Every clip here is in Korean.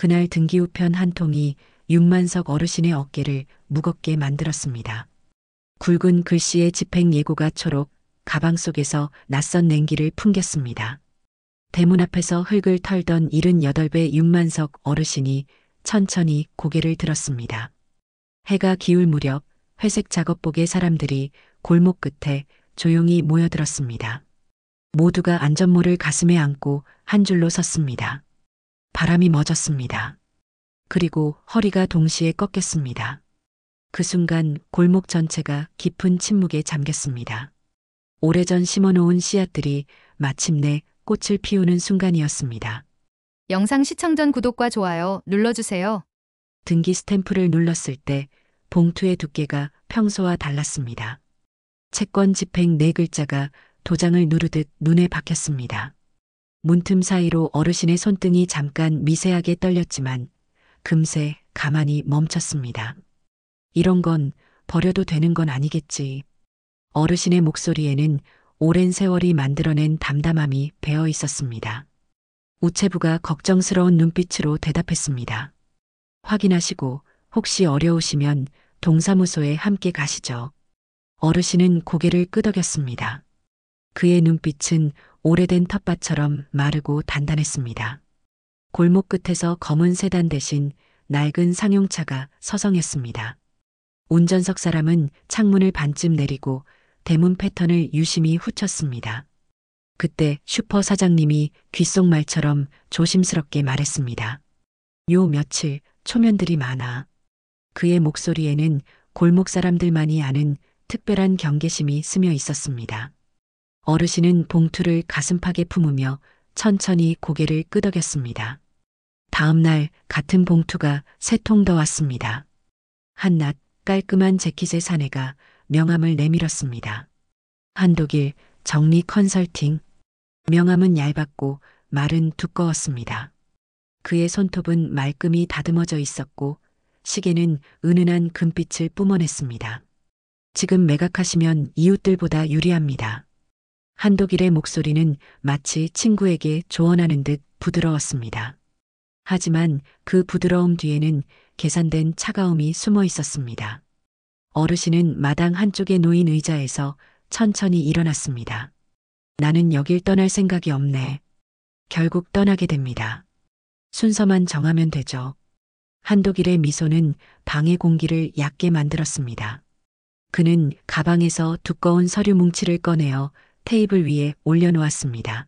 그날 등기우편 한 통이 윤만석 어르신의 어깨를 무겁게 만들었습니다. 굵은 글씨의 집행 예고가 초록, 가방 속에서 낯선 냉기를 풍겼습니다. 대문 앞에서 흙을 털던 78배 윤만석 어르신이 천천히 고개를 들었습니다. 해가 기울 무렵 회색 작업복의 사람들이 골목 끝에 조용히 모여들었습니다. 모두가 안전모를 가슴에 안고 한 줄로 섰습니다. 바람이 멎었습니다. 그리고 허리가 동시에 꺾였습니다. 그 순간 골목 전체가 깊은 침묵에 잠겼습니다. 오래전 심어놓은 씨앗들이 마침내 꽃을 피우는 순간이었습니다. 영상 시청 전 구독과 좋아요 눌러주세요. 등기 스탬프를 눌렀을 때 봉투의 두께가 평소와 달랐습니다. 채권 집행 4글자가 도장을 누르듯 눈에 박혔습니다. 문틈 사이로 어르신의 손등이 잠깐 미세하게 떨렸지만 금세 가만히 멈췄습니다. 이런 건 버려도 되는 건 아니겠지. 어르신의 목소리에는 오랜 세월이 만들어낸 담담함이 배어 있었습니다. 우체부가 걱정스러운 눈빛으로 대답했습니다. 확인하시고 혹시 어려우시면 동사무소에 함께 가시죠. 어르신은 고개를 끄덕였습니다. 그의 눈빛은 오래된 텃밭처럼 마르고 단단했습니다. 골목 끝에서 검은 세단 대신 낡은 상용차가 서성였습니다. 운전석 사람은 창문을 반쯤 내리고 대문 패턴을 유심히 훑었습니다. 그때 슈퍼 사장님이 귓속말처럼 조심스럽게 말했습니다. 요 며칠 초면들이 많아. 그의 목소리에는 골목 사람들만이 아는 특별한 경계심이 스며 있었습니다. 어르신은 봉투를 가슴팍에 품으며 천천히 고개를 끄덕였습니다. 다음 날 같은 봉투가 3통 더 왔습니다. 한낱 깔끔한 재킷의 사내가 명함을 내밀었습니다. 한독일 정리 컨설팅. 명함은 얇았고 말은 두꺼웠습니다. 그의 손톱은 말끔히 다듬어져 있었고 시계는 은은한 금빛을 뿜어냈습니다. 지금 매각하시면 이웃들보다 유리합니다. 한독일의 목소리는 마치 친구에게 조언하는 듯 부드러웠습니다. 하지만 그 부드러움 뒤에는 계산된 차가움이 숨어 있었습니다. 어르신은 마당 한쪽에 놓인 의자에서 천천히 일어났습니다. 나는 여길 떠날 생각이 없네. 결국 떠나게 됩니다. 순서만 정하면 되죠. 한독일의 미소는 방의 공기를 얕게 만들었습니다. 그는 가방에서 두꺼운 서류 뭉치를 꺼내어 테이블 위에 올려놓았습니다.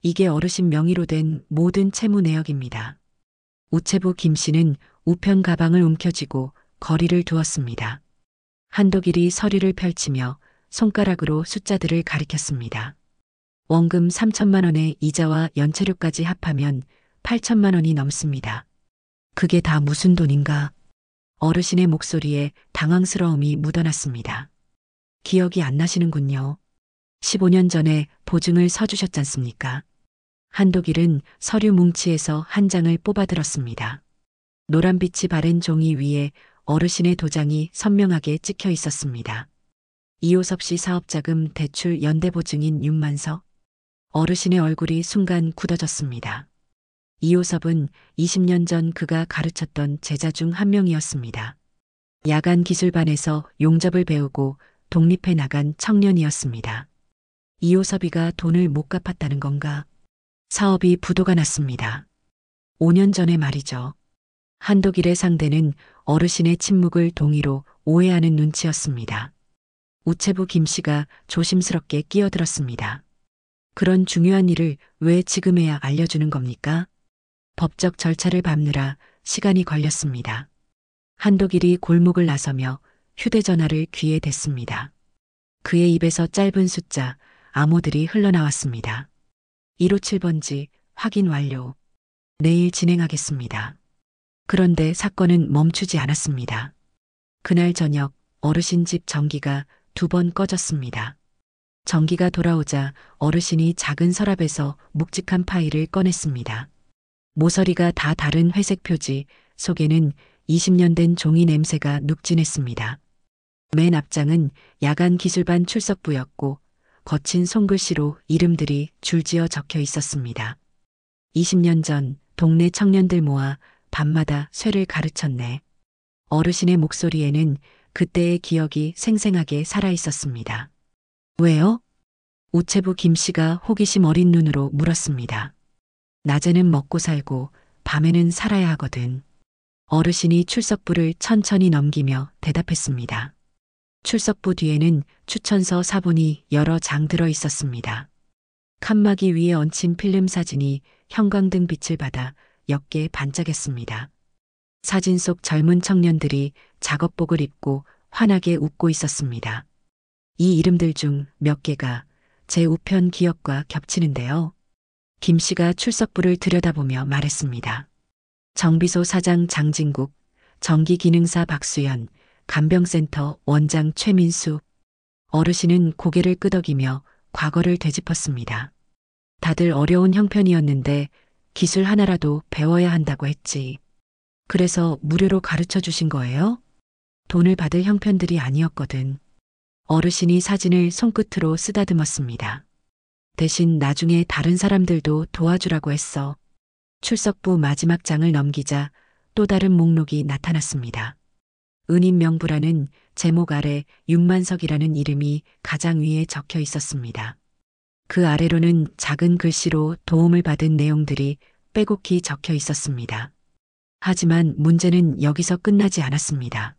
이게 어르신 명의로 된 모든 채무 내역입니다. 우체부 김 씨는 우편 가방을 움켜쥐고 거리를 두었습니다. 한독일이 서류를 펼치며 손가락으로 숫자들을 가리켰습니다. 원금 3천만 원에 이자와 연체료까지 합하면 8천만 원이 넘습니다. 그게 다 무슨 돈인가? 어르신의 목소리에 당황스러움이 묻어났습니다. 기억이 안 나시는군요. 15년 전에 보증을 서주셨잖습니까? 한독일은 서류 뭉치에서 한 장을 뽑아들었습니다. 노란빛이 바랜 종이 위에 어르신의 도장이 선명하게 찍혀 있었습니다. 이호섭 씨 사업자금 대출 연대보증인 윤만석. 어르신의 얼굴이 순간 굳어졌습니다. 이호섭은 20년 전 그가 가르쳤던 제자 중 한 명이었습니다. 야간 기술반에서 용접을 배우고 독립해 나간 청년이었습니다. 이호섭이가 돈을 못 갚았다는 건가? 사업이 부도가 났습니다. 5년 전에 말이죠. 한독일의 상대는 어르신의 침묵을 동의로 오해하는 눈치였습니다. 우체부 김 씨가 조심스럽게 끼어들었습니다. 그런 중요한 일을 왜 지금에야 알려주는 겁니까? 법적 절차를 밟느라 시간이 걸렸습니다. 한독일이 골목을 나서며 휴대전화를 귀에 댔습니다. 그의 입에서 짧은 숫자, 암호들이 흘러나왔습니다. 157번지 확인 완료. 내일 진행하겠습니다. 그런데 사건은 멈추지 않았습니다. 그날 저녁 어르신 집 전기가 2번 꺼졌습니다. 전기가 돌아오자 어르신이 작은 서랍에서 묵직한 파일을 꺼냈습니다. 모서리가 다 다른 회색 표지, 속에는 20년 된 종이 냄새가 눅진했습니다. 맨 앞장은 야간 기술반 출석부였고 거친 손글씨로 이름들이 줄지어 적혀 있었습니다. 20년 전 동네 청년들 모아 밤마다 쇠를 가르쳤네. 어르신의 목소리에는 그때의 기억이 생생하게 살아 있었습니다. 왜요? 우체부 김 씨가 호기심 어린 눈으로 물었습니다. 낮에는 먹고 살고 밤에는 살아야 하거든. 어르신이 출석부를 천천히 넘기며 대답했습니다. 출석부 뒤에는 추천서 사본이 여러 장 들어 있었습니다. 칸막이 위에 얹힌 필름 사진이 형광등 빛을 받아 옅게 반짝였습니다. 사진 속 젊은 청년들이 작업복을 입고 환하게 웃고 있었습니다. 이 이름들 중 몇 개가 제 우편 기억과 겹치는데요. 김 씨가 출석부를 들여다보며 말했습니다. 정비소 사장 장진국, 전기기능사 박수연, 간병센터 원장 최민수. 어르신은 고개를 끄덕이며 과거를 되짚었습니다. 다들 어려운 형편이었는데 기술 하나라도 배워야 한다고 했지. 그래서 무료로 가르쳐 주신 거예요? 돈을 받을 형편들이 아니었거든. 어르신이 사진을 손끝으로 쓰다듬었습니다. 대신 나중에 다른 사람들도 도와주라고 했어. 출석부 마지막 장을 넘기자 또 다른 목록이 나타났습니다. 은인명부라는 제목 아래 윤만석이라는 이름이 가장 위에 적혀 있었습니다. 그 아래로는 작은 글씨로 도움을 받은 내용들이 빼곡히 적혀 있었습니다. 하지만 문제는 여기서 끝나지 않았습니다.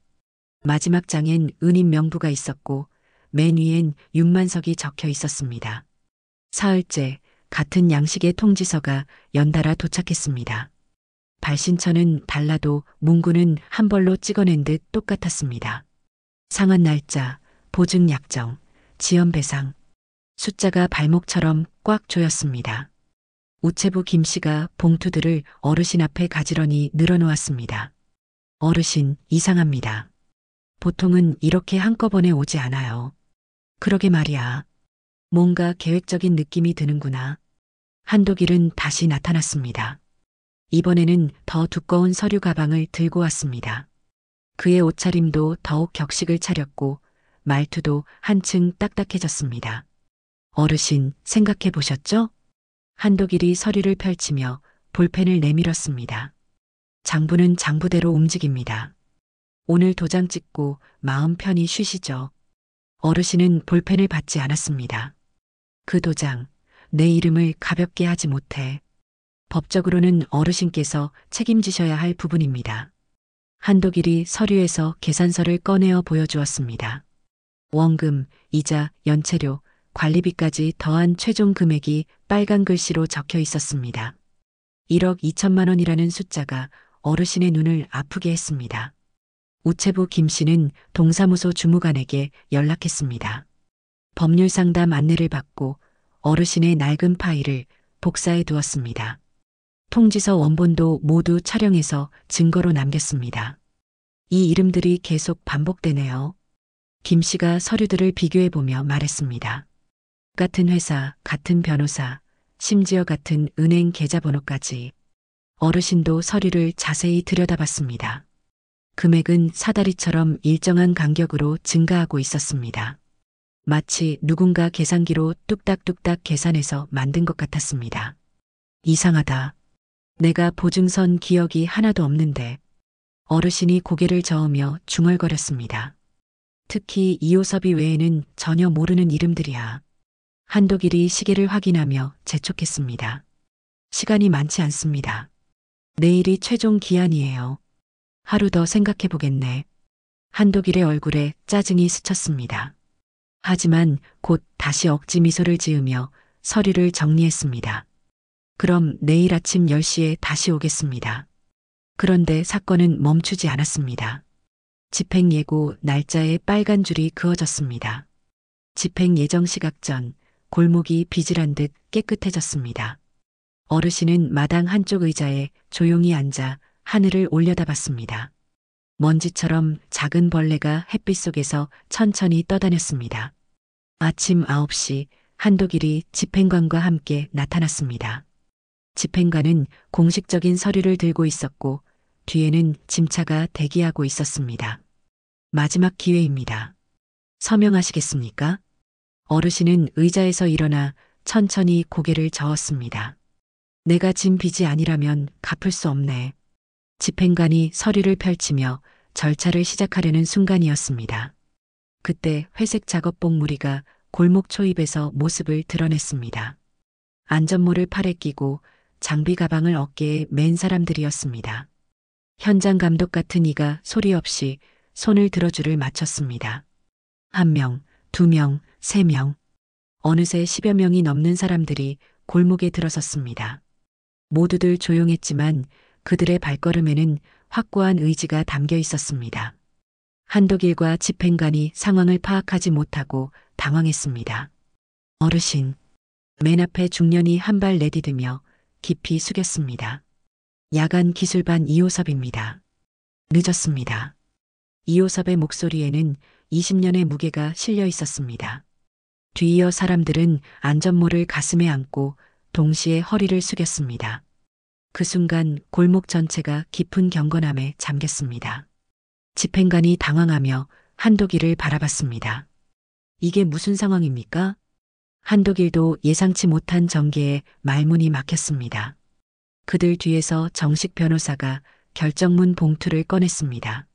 마지막 장엔 은인명부가 있었고 맨 위엔 윤만석이 적혀 있었습니다. 사흘째 같은 양식의 통지서가 연달아 도착했습니다. 발신처는 달라도 문구는 한 벌로 찍어낸 듯 똑같았습니다. 상한 날짜, 보증 약정, 지연 배상. 숫자가 발목처럼 꽉 조였습니다. 우체부 김 씨가 봉투들을 어르신 앞에 가지런히 늘어놓았습니다. 어르신, 이상합니다. 보통은 이렇게 한꺼번에 오지 않아요. 그러게 말이야. 뭔가 계획적인 느낌이 드는구나. 한독일은 다시 나타났습니다. 이번에는 더 두꺼운 서류 가방을 들고 왔습니다. 그의 옷차림도 더욱 격식을 차렸고 말투도 한층 딱딱해졌습니다. 어르신, 생각해 보셨죠? 한독일이 서류를 펼치며 볼펜을 내밀었습니다. 장부는 장부대로 움직입니다. 오늘 도장 찍고 마음 편히 쉬시죠. 어르신은 볼펜을 받지 않았습니다. 그 도장, 내 이름을 가볍게 하지 못해. 법적으로는 어르신께서 책임지셔야 할 부분입니다. 한독일이 서류에서 계산서를 꺼내어 보여주었습니다. 원금, 이자, 연체료, 관리비까지 더한 최종 금액이 빨간 글씨로 적혀 있었습니다. 1억 2천만 원이라는 숫자가 어르신의 눈을 아프게 했습니다. 우체부 김 씨는 동사무소 주무관에게 연락했습니다. 법률 상담 안내를 받고 어르신의 낡은 파일을 복사해 두었습니다. 통지서 원본도 모두 촬영해서 증거로 남겼습니다. 이 이름들이 계속 반복되네요. 김 씨가 서류들을 비교해 보며 말했습니다. 같은 회사, 같은 변호사, 심지어 같은 은행 계좌번호까지. 어르신도 서류를 자세히 들여다봤습니다. 금액은 사다리처럼 일정한 간격으로 증가하고 있었습니다. 마치 누군가 계산기로 뚝딱뚝딱 계산해서 만든 것 같았습니다. 이상하다. 내가 보증선 기억이 하나도 없는데. 어르신이 고개를 저으며 중얼거렸습니다. 특히 이호섭이 외에는 전혀 모르는 이름들이야. 한독일이 시계를 확인하며 재촉했습니다. 시간이 많지 않습니다. 내일이 최종 기한이에요. 하루 더 생각해 보겠네. 한독일의 얼굴에 짜증이 스쳤습니다. 하지만 곧 다시 억지 미소를 지으며 서류를 정리했습니다. 그럼 내일 아침 10시에 다시 오겠습니다. 그런데 사건은 멈추지 않았습니다. 집행 예고 날짜에 빨간 줄이 그어졌습니다. 집행 예정 시각 전 골목이 비질한 듯 깨끗해졌습니다. 어르신은 마당 한쪽 의자에 조용히 앉아 하늘을 올려다봤습니다. 먼지처럼 작은 벌레가 햇빛 속에서 천천히 떠다녔습니다. 아침 9시 한독일이 집행관과 함께 나타났습니다. 집행관은 공식적인 서류를 들고 있었고 뒤에는 짐차가 대기하고 있었습니다. 마지막 기회입니다. 서명하시겠습니까? 어르신은 의자에서 일어나 천천히 고개를 저었습니다. 내가 진 빚이 아니라면 갚을 수 없네. 집행관이 서류를 펼치며 절차를 시작하려는 순간이었습니다. 그때 회색 작업복 무리가 골목 초입에서 모습을 드러냈습니다. 안전모를 팔에 끼고 장비 가방을 어깨에 맨 사람들이었습니다. 현장 감독 같은 이가 소리 없이 손을 들어줄을 마쳤습니다. 1명, 2명, 3명. 어느새 10여 명이 넘는 사람들이 골목에 들어섰습니다. 모두들 조용했지만 그들의 발걸음에는 확고한 의지가 담겨 있었습니다. 한독일과 집행관이 상황을 파악하지 못하고 당황했습니다. 어르신. 맨 앞에 중년이 한 발 내디디며 깊이 숙였습니다. 야간 기술반 이호섭입니다. 늦었습니다. 이호섭의 목소리에는 20년의 무게가 실려 있었습니다. 뒤이어 사람들은 안전모를 가슴에 안고 동시에 허리를 숙였습니다. 그 순간 골목 전체가 깊은 경건함에 잠겼습니다. 집행관이 당황하며 한독일을 바라봤습니다. 이게 무슨 상황입니까? 한독일도 예상치 못한 전개에 말문이 막혔습니다. 그들 뒤에서 정식 변호사가 결정문 봉투를 꺼냈습니다.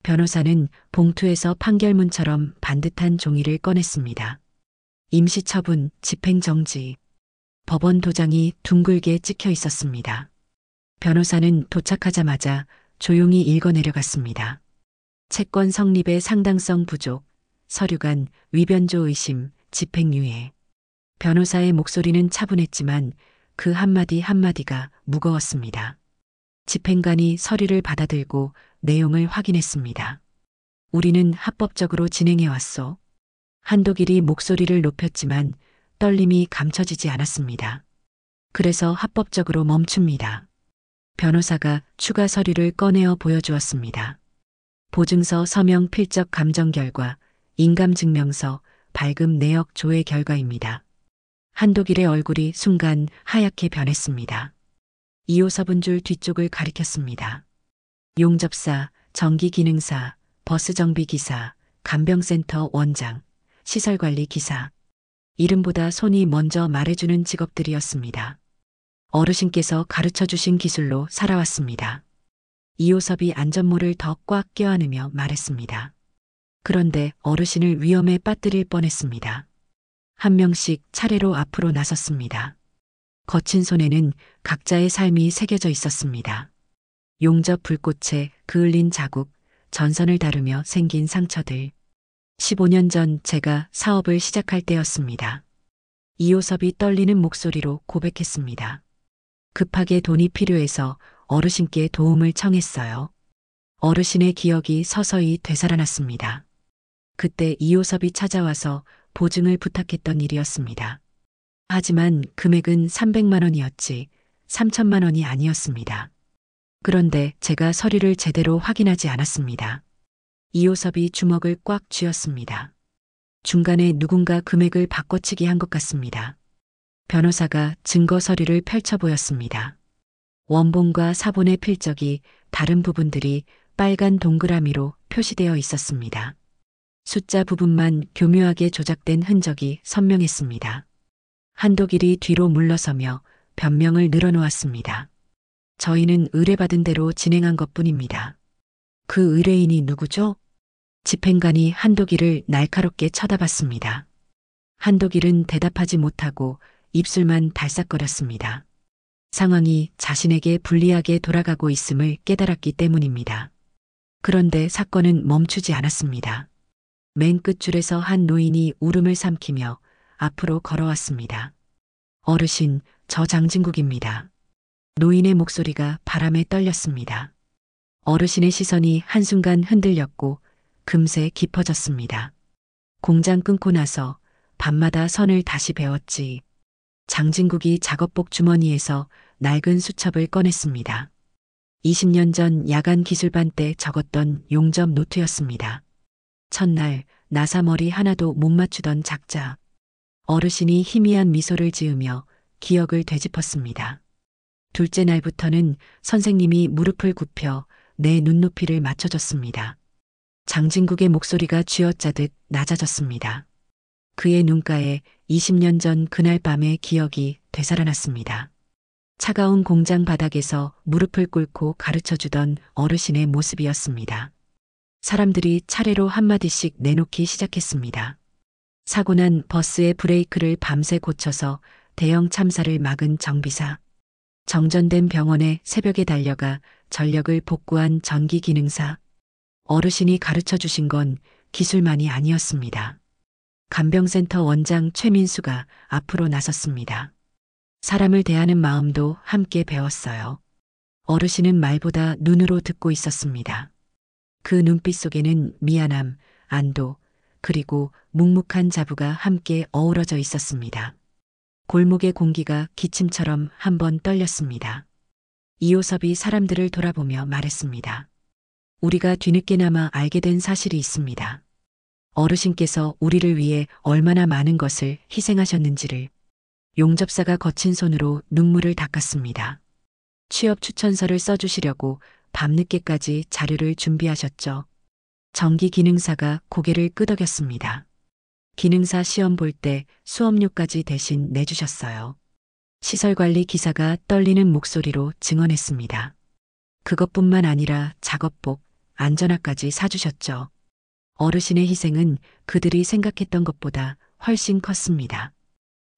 변호사는 봉투에서 판결문처럼 반듯한 종이를 꺼냈습니다. 임시처분, 집행정지. 법원 도장이 둥글게 찍혀 있었습니다. 변호사는 도착하자마자 조용히 읽어내려갔습니다. 채권 성립의 상당성 부족, 서류간 위변조 의심, 집행유예. 변호사의 목소리는 차분했지만 그 한마디 한마디가 무거웠습니다. 집행관이 서류를 받아들고 내용을 확인했습니다. 우리는 합법적으로 진행해왔소. 한독일이 목소리를 높였지만 떨림이 감춰지지 않았습니다. 그래서 합법적으로 멈춥니다. 변호사가 추가 서류를 꺼내어 보여주었습니다. 보증서 서명 필적 감정 결과, 인감증명서, 발금 내역 조회 결과입니다. 한독일의 얼굴이 순간 하얗게 변했습니다. 이호섭은 줄 뒤쪽을 가리켰습니다. 용접사, 전기기능사, 버스정비기사, 간병센터 원장, 시설관리기사. 이름보다 손이 먼저 말해주는 직업들이었습니다. 어르신께서 가르쳐주신 기술로 살아왔습니다. 이호섭이 안전모를 더 꽉 껴안으며 말했습니다. 그런데 어르신을 위험에 빠뜨릴 뻔했습니다. 한 명씩 차례로 앞으로 나섰습니다. 거친 손에는 각자의 삶이 새겨져 있었습니다. 용접 불꽃에 그을린 자국, 전선을 다루며 생긴 상처들. 15년 전 제가 사업을 시작할 때였습니다. 이호섭이 떨리는 목소리로 고백했습니다. 급하게 돈이 필요해서 어르신께 도움을 청했어요. 어르신의 기억이 서서히 되살아났습니다. 그때 이호섭이 찾아와서 보증을 부탁했던 일이었습니다. 하지만 금액은 300만 원이었지 3천만 원이 아니었습니다. 그런데 제가 서류를 제대로 확인하지 않았습니다. 이호섭이 주먹을 꽉 쥐었습니다. 중간에 누군가 금액을 바꿔치기 한 것 같습니다. 변호사가 증거 서류를 펼쳐 보였습니다. 원본과 사본의 필적이 다른 부분들이 빨간 동그라미로 표시되어 있었습니다. 숫자 부분만 교묘하게 조작된 흔적이 선명했습니다. 한독일이 뒤로 물러서며 변명을 늘어놓았습니다. 저희는 의뢰받은 대로 진행한 것뿐입니다. 그 의뢰인이 누구죠? 집행관이 한독일을 날카롭게 쳐다봤습니다. 한독일은 대답하지 못하고 입술만 달싹거렸습니다. 상황이 자신에게 불리하게 돌아가고 있음을 깨달았기 때문입니다. 그런데 사건은 멈추지 않았습니다. 맨 끝줄에서 한 노인이 울음을 삼키며 앞으로 걸어왔습니다. 어르신, 저 장진국입니다. 노인의 목소리가 바람에 떨렸습니다. 어르신의 시선이 한순간 흔들렸고 금세 깊어졌습니다. 공장 끊고 나서 밤마다 선을 다시 배웠지. 장진국이 작업복 주머니에서 낡은 수첩을 꺼냈습니다. 20년 전 야간 기술반 때 적었던 용접 노트였습니다. 첫날 나사머리 하나도 못 맞추던 작자. 어르신이 희미한 미소를 지으며 기억을 되짚었습니다. 둘째 날부터는 선생님이 무릎을 굽혀 내 눈높이를 맞춰줬습니다. 장진국의 목소리가 쥐어짜듯 낮아졌습니다. 그의 눈가에 20년 전 그날 밤의 기억이 되살아났습니다. 차가운 공장 바닥에서 무릎을 꿇고 가르쳐 주던 어르신의 모습이었습니다. 사람들이 차례로 한마디씩 내놓기 시작했습니다. 사고 난 버스의 브레이크를 밤새 고쳐서 대형 참사를 막은 정비사. 정전된 병원에 새벽에 달려가 전력을 복구한 전기 기능사. 어르신이 가르쳐 주신 건 기술만이 아니었습니다. 간병센터 원장 최민수가 앞으로 나섰습니다. 사람을 대하는 마음도 함께 배웠어요. 어르신은 말보다 눈으로 듣고 있었습니다. 그 눈빛 속에는 미안함, 안도, 그리고 묵묵한 자부가 함께 어우러져 있었습니다. 골목의 공기가 기침처럼 한번 떨렸습니다. 이호섭이 사람들을 돌아보며 말했습니다. 우리가 뒤늦게나마 알게 된 사실이 있습니다. 어르신께서 우리를 위해 얼마나 많은 것을 희생하셨는지를. 용접사가 거친 손으로 눈물을 닦았습니다. 취업 추천서를 써주시려고 밤늦게까지 자료를 준비하셨죠. 전기 기능사가 고개를 끄덕였습니다. 기능사 시험 볼 때 수업료까지 대신 내주셨어요. 시설관리 기사가 떨리는 목소리로 증언했습니다. 그것뿐만 아니라 작업복, 안전화까지 사주셨죠. 어르신의 희생은 그들이 생각했던 것보다 훨씬 컸습니다.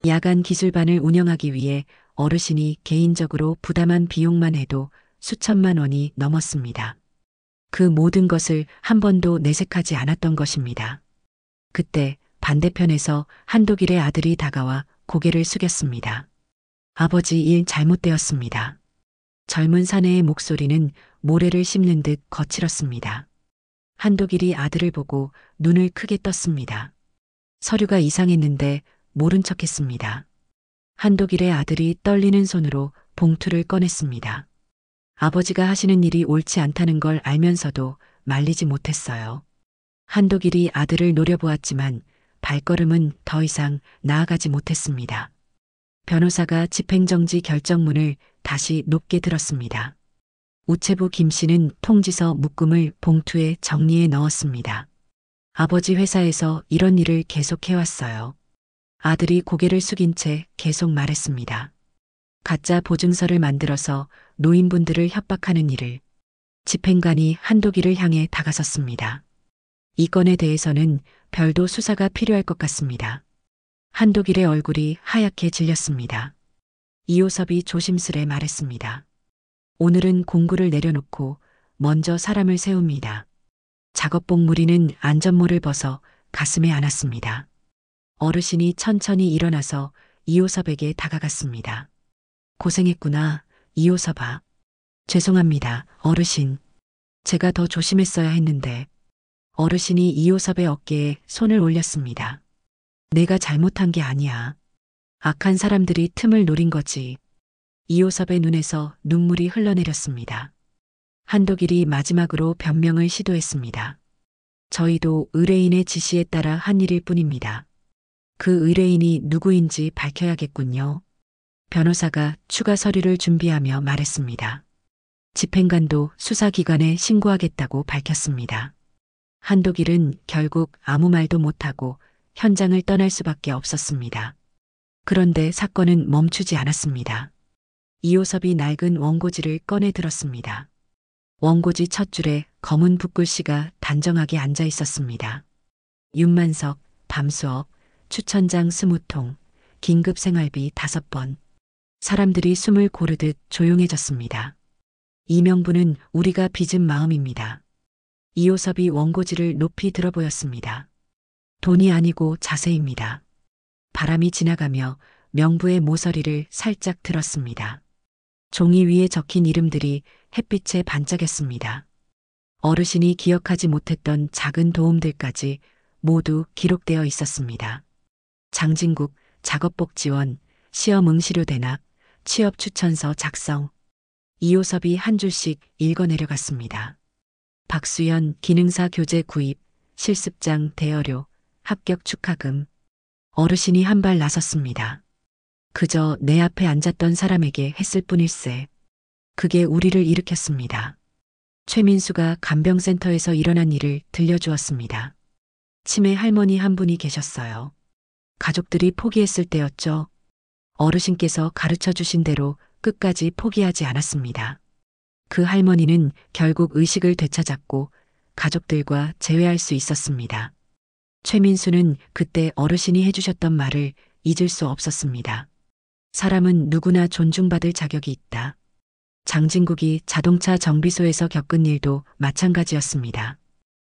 야간 기술반을 운영하기 위해 어르신이 개인적으로 부담한 비용만 해도 수천만 원이 넘었습니다. 그 모든 것을 한 번도 내색하지 않았던 것입니다. 그때 반대편에서 한독일의 아들이 다가와 고개를 숙였습니다. 아버지 일 잘못되었습니다. 젊은 사내의 목소리는 모래를 씹는 듯 거칠었습니다. 한독일이 아들을 보고 눈을 크게 떴습니다. 서류가 이상했는데 모른 척했습니다. 한독일의 아들이 떨리는 손으로 봉투를 꺼냈습니다. 아버지가 하시는 일이 옳지 않다는 걸 알면서도 말리지 못했어요. 한독일이 아들을 노려보았지만 발걸음은 더 이상 나아가지 못했습니다. 변호사가 집행정지 결정문을 다시 높게 들었습니다. 우체부 김 씨는 통지서 묶음을 봉투에 정리해 넣었습니다. 아버지 회사에서 이런 일을 계속해왔어요. 아들이 고개를 숙인 채 계속 말했습니다. 가짜 보증서를 만들어서 노인분들을 협박하는 일을. 집행관이 한독일을 향해 다가섰습니다. 이 건에 대해서는 별도 수사가 필요할 것 같습니다. 한독일의 얼굴이 하얗게 질렸습니다. 이호섭이 조심스레 말했습니다. 오늘은 공구를 내려놓고 먼저 사람을 세웁니다. 작업복 무리는 안전모를 벗어 가슴에 안았습니다. 어르신이 천천히 일어나서 이호섭에게 다가갔습니다. 고생했구나, 이호섭아. 죄송합니다, 어르신. 제가 더 조심했어야 했는데. 어르신이 이호섭의 어깨에 손을 올렸습니다. 내가 잘못한 게 아니야. 악한 사람들이 틈을 노린 거지. 이호섭의 눈에서 눈물이 흘러내렸습니다. 한독일이 마지막으로 변명을 시도했습니다. 저희도 의뢰인의 지시에 따라 한 일일 뿐입니다. 그 의뢰인이 누구인지 밝혀야겠군요. 변호사가 추가 서류를 준비하며 말했습니다. 집행관도 수사기관에 신고하겠다고 밝혔습니다. 한독일은 결국 아무 말도 못하고 현장을 떠날 수밖에 없었습니다. 그런데 사건은 멈추지 않았습니다. 이호섭이 낡은 원고지를 꺼내 들었습니다. 원고지 첫 줄에 검은 붓글씨가 단정하게 앉아 있었습니다. 윤만석, 밤수업, 추천장 20통, 긴급 생활비 5번. 사람들이 숨을 고르듯 조용해졌습니다. 이 명부는 우리가 빚은 마음입니다. 이호섭이 원고지를 높이 들어 보였습니다. 돈이 아니고 자세입니다. 바람이 지나가며 명부의 모서리를 살짝 들었습니다. 종이 위에 적힌 이름들이 햇빛에 반짝였습니다. 어르신이 기억하지 못했던 작은 도움들까지 모두 기록되어 있었습니다. 장진국, 작업복 지원, 시험 응시료 대납, 취업 추천서 작성. 이호섭이 한 줄씩 읽어 내려갔습니다. 박수연 기능사 교재 구입, 실습장 대여료, 합격 축하금. 어르신이 한 발 나섰습니다. 그저 내 앞에 앉았던 사람에게 했을 뿐일세. 그게 우리를 일으켰습니다. 최민수가 간병센터에서 일어난 일을 들려주었습니다. 치매 할머니 한 분이 계셨어요. 가족들이 포기했을 때였죠. 어르신께서 가르쳐 주신 대로 끝까지 포기하지 않았습니다. 그 할머니는 결국 의식을 되찾았고 가족들과 재회할 수 있었습니다. 최민수는 그때 어르신이 해주셨던 말을 잊을 수 없었습니다. 사람은 누구나 존중받을 자격이 있다. 장진국이 자동차 정비소에서 겪은 일도 마찬가지였습니다.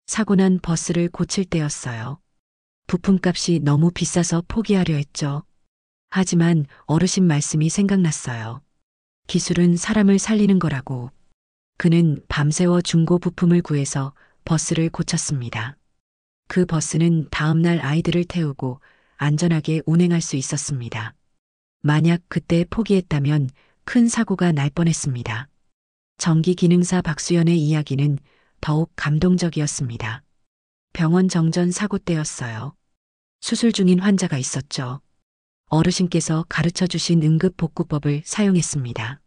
사고 난 버스를 고칠 때였어요. 부품값이 너무 비싸서 포기하려 했죠. 하지만 어르신 말씀이 생각났어요. 기술은 사람을 살리는 거라고. 그는 밤새워 중고 부품을 구해서 버스를 고쳤습니다. 그 버스는 다음날 아이들을 태우고 안전하게 운행할 수 있었습니다. 만약 그때 포기했다면 큰 사고가 날 뻔했습니다. 전기기능사 박수연의 이야기는 더욱 감동적이었습니다. 병원 정전 사고 때였어요. 수술 중인 환자가 있었죠. 어르신께서 가르쳐 주신 응급복구법을 사용했습니다.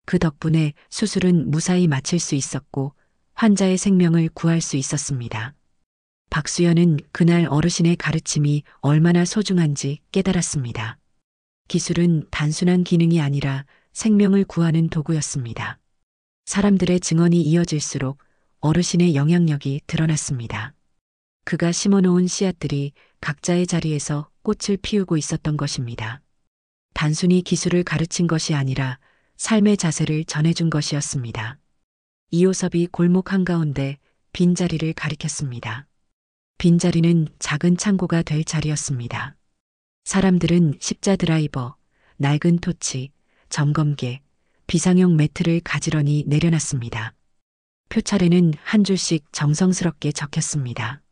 그 덕분에 수술은 무사히 마칠 수 있었고 환자의 생명을 구할 수 있었습니다. 박수연은 그날 어르신의 가르침이 얼마나 소중한지 깨달았습니다. 기술은 단순한 기능이 아니라 생명을 구하는 도구였습니다. 사람들의 증언이 이어질수록 어르신의 영향력이 드러났습니다. 그가 심어놓은 씨앗들이 각자의 자리에서 꽃을 피우고 있었던 것입니다. 단순히 기술을 가르친 것이 아니라 삶의 자세를 전해준 것이었습니다. 이호섭이 골목 한가운데 빈자리를 가리켰습니다. 빈자리는 작은 창고가 될 자리였습니다. 사람들은 십자 드라이버, 낡은 토치, 점검계, 비상용 매트를 가지런히 내려놨습니다. 표차례는 한 줄씩 정성스럽게 적혔습니다.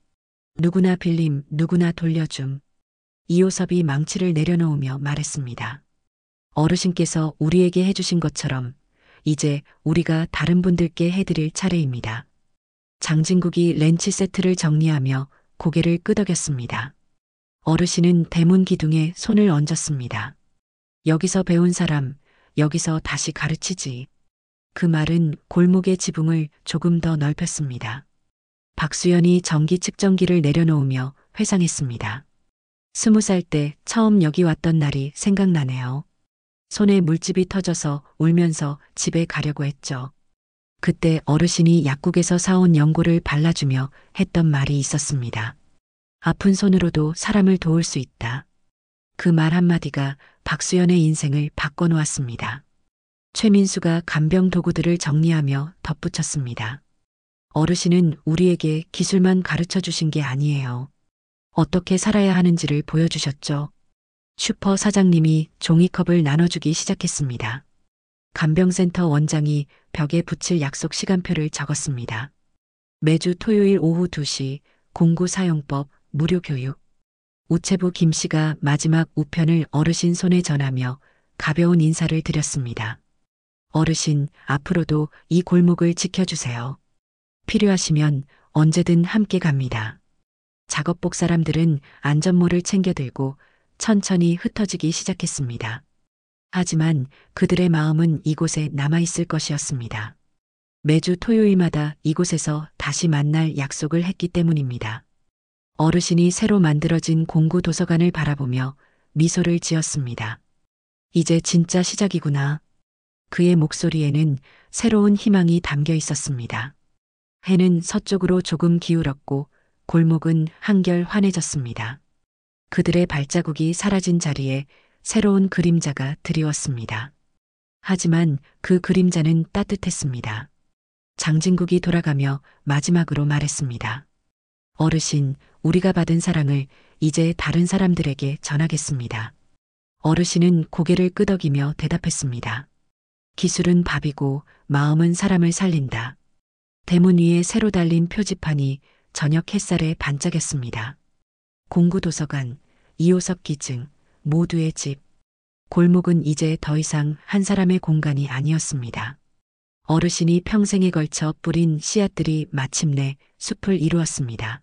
누구나 빌림, 누구나 돌려줌. 이호섭이 망치를 내려놓으며 말했습니다. 어르신께서 우리에게 해주신 것처럼 이제 우리가 다른 분들께 해드릴 차례입니다. 장진국이 렌치 세트를 정리하며 고개를 끄덕였습니다. 어르신은 대문 기둥에 손을 얹었습니다. 여기서 배운 사람, 여기서 다시 가르치지. 그 말은 골목의 지붕을 조금 더 넓혔습니다. 박수연이 전기 측정기를 내려놓으며 회상했습니다. 20살 때 처음 여기 왔던 날이 생각나네요. 손에 물집이 터져서 울면서 집에 가려고 했죠. 그때 어르신이 약국에서 사온 연고를 발라주며 했던 말이 있었습니다. 아픈 손으로도 사람을 도울 수 있다. 그 말 한마디가 박수연의 인생을 바꿔놓았습니다. 최민수가 간병 도구들을 정리하며 덧붙였습니다. 어르신은 우리에게 기술만 가르쳐 주신 게 아니에요. 어떻게 살아야 하는지를 보여주셨죠. 슈퍼 사장님이 종이컵을 나눠주기 시작했습니다. 간병센터 원장이 벽에 붙일 약속 시간표를 적었습니다. 매주 토요일 오후 2시 공구 사용법 무료 교육. 우체부 김 씨가 마지막 우편을 어르신 손에 전하며 가벼운 인사를 드렸습니다. 어르신, 앞으로도 이 골목을 지켜주세요. 필요하시면 언제든 함께 갑니다. 작업복 사람들은 안전모를 챙겨 들고 천천히 흩어지기 시작했습니다. 하지만 그들의 마음은 이곳에 남아있을 것이었습니다. 매주 토요일마다 이곳에서 다시 만날 약속을 했기 때문입니다. 어르신이 새로 만들어진 공구 도서관을 바라보며 미소를 지었습니다. 이제 진짜 시작이구나. 그의 목소리에는 새로운 희망이 담겨 있었습니다. 해는 서쪽으로 조금 기울었고 골목은 한결 환해졌습니다. 그들의 발자국이 사라진 자리에 새로운 그림자가 드리웠습니다. 하지만 그 그림자는 따뜻했습니다. 장진국이 돌아가며 마지막으로 말했습니다. 어르신, 우리가 받은 사랑을 이제 다른 사람들에게 전하겠습니다. 어르신은 고개를 끄덕이며 대답했습니다. 기술은 밥이고 마음은 사람을 살린다. 대문 위에 새로 달린 표지판이 저녁 햇살에 반짝였습니다. 공구도서관, 이호섭 기증, 모두의 집. 골목은 이제 더 이상 한 사람의 공간이 아니었습니다. 어르신이 평생에 걸쳐 뿌린 씨앗들이 마침내 숲을 이루었습니다.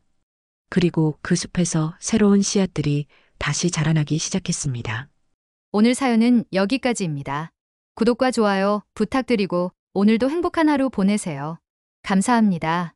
그리고 그 숲에서 새로운 씨앗들이 다시 자라나기 시작했습니다. 오늘 사연은 여기까지입니다. 구독과 좋아요 부탁드리고 오늘도 행복한 하루 보내세요. 감사합니다.